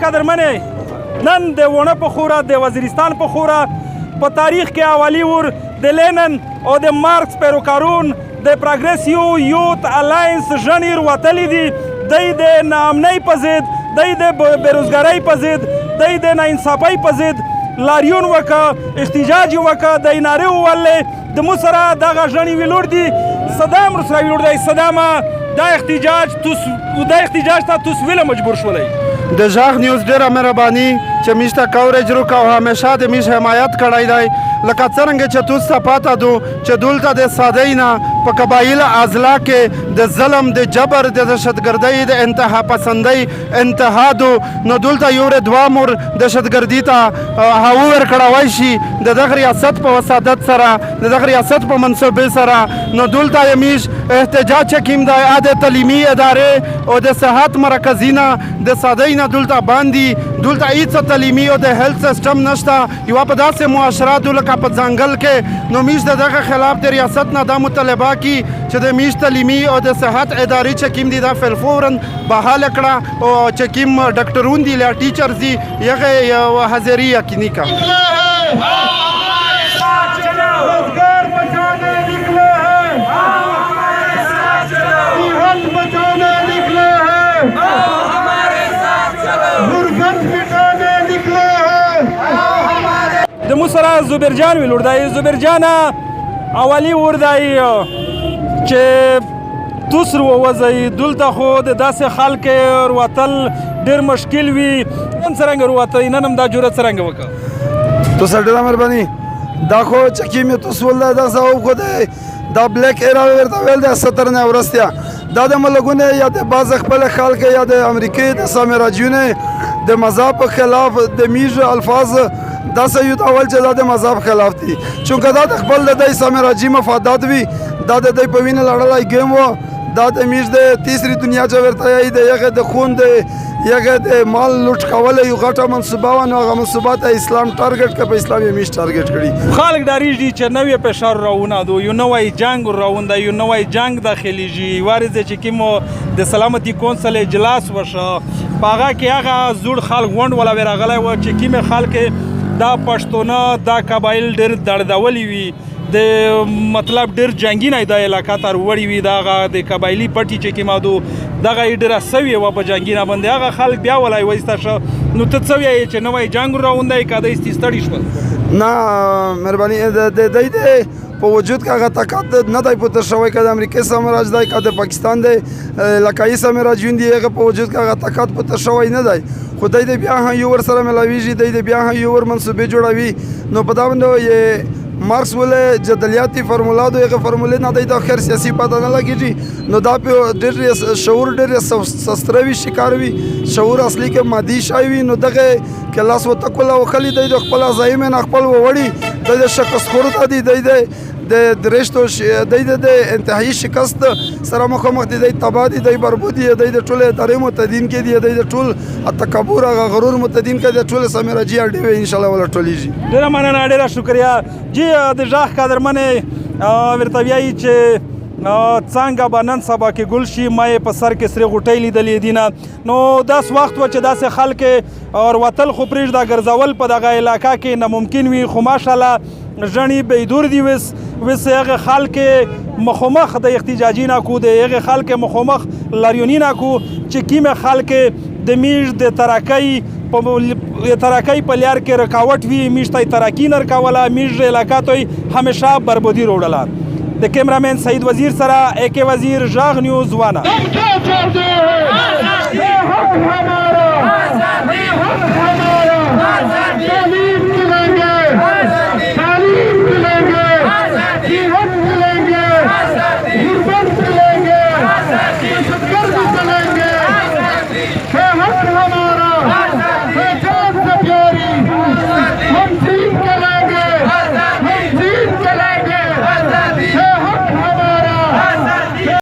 قدرمنې نن د ونه په خوره د وزیرستان په خوره په تاریخ کې اولی ور د لینن او د مارکس پیروکارون د پروګریسیو یوت الاینس ژڼې وتلي دي. دی د ناامنۍ په ضد، دی د بېروزګارۍ په ضد، دی د ناانصافۍ په ضد لاریون وکړه، احتجاج یې وکړه، دی نارې ووهلې د موږ سره دغه ژڼې ویلوړ دي. صدام ورسره ویلوړ دی. صدامه دا احتجاج ته توس ویله مجبور شولی. د ژغ نیوز ډېره مهرباني چې موږ ته کوریج وکړه او همیشه د موږ حمایت کړی دی. لکه څرنګه چې توس ته پاته دو چې دلته د سادۍ نه په قبایل اضلاع کې د ظلم، د جبر، د دهشتګردۍ، د انتها پسندۍ انتها دو، نو دلته یو دوه مور دهشتګردي ته هاو ورکړوی شي د دغه ریاست په وسادت سره، د دغه ریاست په منصوبې سره. نو دلته یې موږ احتجاج چې کوم دی د تعلیمي ادارې او د صحت مرکزونه د سادۍ نه دلته باندې دلته هېڅ تعلیمي او د هیلث سیسټم نشته. یوه په داسې معاشراتو لکه په ځنګل کې. نو موږ د دغه خلاف د ریاست نه دا مطالبه کی چې د موږ تعلیمي او د صحت ادارې چې کوم دي دا فلفورا بحاله کړه او چې کوم ډاکټرون دي یا ټیچرز دي هغه حاضري یقیني کړه. د موږ سره زبیرجان ویلوړ دی. زبیرجانه اولی ور دی چې توس ووځئ دلته خو د داسې خلکې وروتل ډېر مشکل وي. نن څرنګه وروتئ؟ نن هم دا جرأت څرنګه وکړه؟ تو سره ډېره مهرباني. دا خو چې کوم یې توس ولدی داسې وکړی دا بلیک ایرا ورته ویل دی 70 نه وروسته دا د ملکونه یا د بعض خپل خلک یا د امریکې د سامراجیونه د مذهب په خلاف د میژ الفاظ دا سه یو اول چې دا د مذهب خلاف دي، چونکه دا د خپل د سامراجي مفادات وي، دا د دوی په وینه لړلی ګیم و، دا د میژ د تیسری دنیا چې ورته یایي د هغې د خون د هغې د مال لوټ کولی یو غټه منصوبه وه. نو هغه منصوبات اسلام ټارګټ کړه، په اسلام یې میژ ټارګټ کړي. خلک ډارېږي چې نوی فشار راونادو، یو نوی جنګ راونده، یو نوی جنګ داخلیږي. وارځ چې کوم د سلامتي کونسل اجلاس وشه په هغه کې هغه زوړ خلک غونډ ولا راغلی و چې کومې خلک دا پښتونه دا قبایل ډېر دردولي وي، د مطلب ډېر جنګي نه دا علاقه ته وړي وي، دغه د قبایلي پټي چې کومه دو دغه یې ډېره سوې وه په جنګي نه باندې. هغه خلک بیا ولی وایسته شه. نو ته څه وایې چې نوی جنګ راوندی که دی ستړي شول؟ نه مهرباني د دی په وجود کې هغه طاقت نه دی پوته شوی، که د امریکې سامراج دی که د پاکستان دی علاقایي سامراجیون دي هغه په وجود کې هغه طاقت پوته شوی نه دی. خو دی د بیا هم یو ورسره ملاویږي، دی د بیا هم یو ور منصوبې جوړوي. نو په دا باندې مارکس ولې جدلیاتي فرمولا دو هغه فرمولې نه دی د خیر سیاسي پته نه لګېږي. نو دا په ډېر شعور ډېر سستره وي، شکار وي، شعور اصلي کې مادي شی وي. نو دغه کلاس وتکوله وخلي دی د خپل عزایم نه خپل ووړي، دی د شکست خور ته دی د درشتو دی د انتهایی شکست سره مخامخ دی، دی تباه دی، دی بربود دی، دی د ټول ادارې متدین کې دی، دی د ټول تکبر هغه غرور متدین کې د ټول سامراجي اډې وي انشاءالله ولا ټولیږي. ډېره مننه، ډېره شکریه. جی د ژغ قدرمنې ورته وایي چې څنګه به نن سبا کې ګل شي، ما یې په سر کې سرې غوټۍ لیدلې دي نه. نو داس وخت و چې داسې خلک وروتل خو پرېږده، ګرځول په دغه علاقه کې ناممکن وي. خو ماشاءالله ژڼې بیدور دي. وس هغه خلک مخامخ د احتجاجي نه کو، د هغې خلک مخامخ لاریوني نه کو چې کومې خلک د میژ د ترقۍ په لار کې رکاوټ وي، میژ ته یې ترقي نه رکوله، میژ علاقه ته یې همیشه بربادي راوړله. د کیمرامین سعید وزیر سره AK وزیر، ژغ نیوز وانه.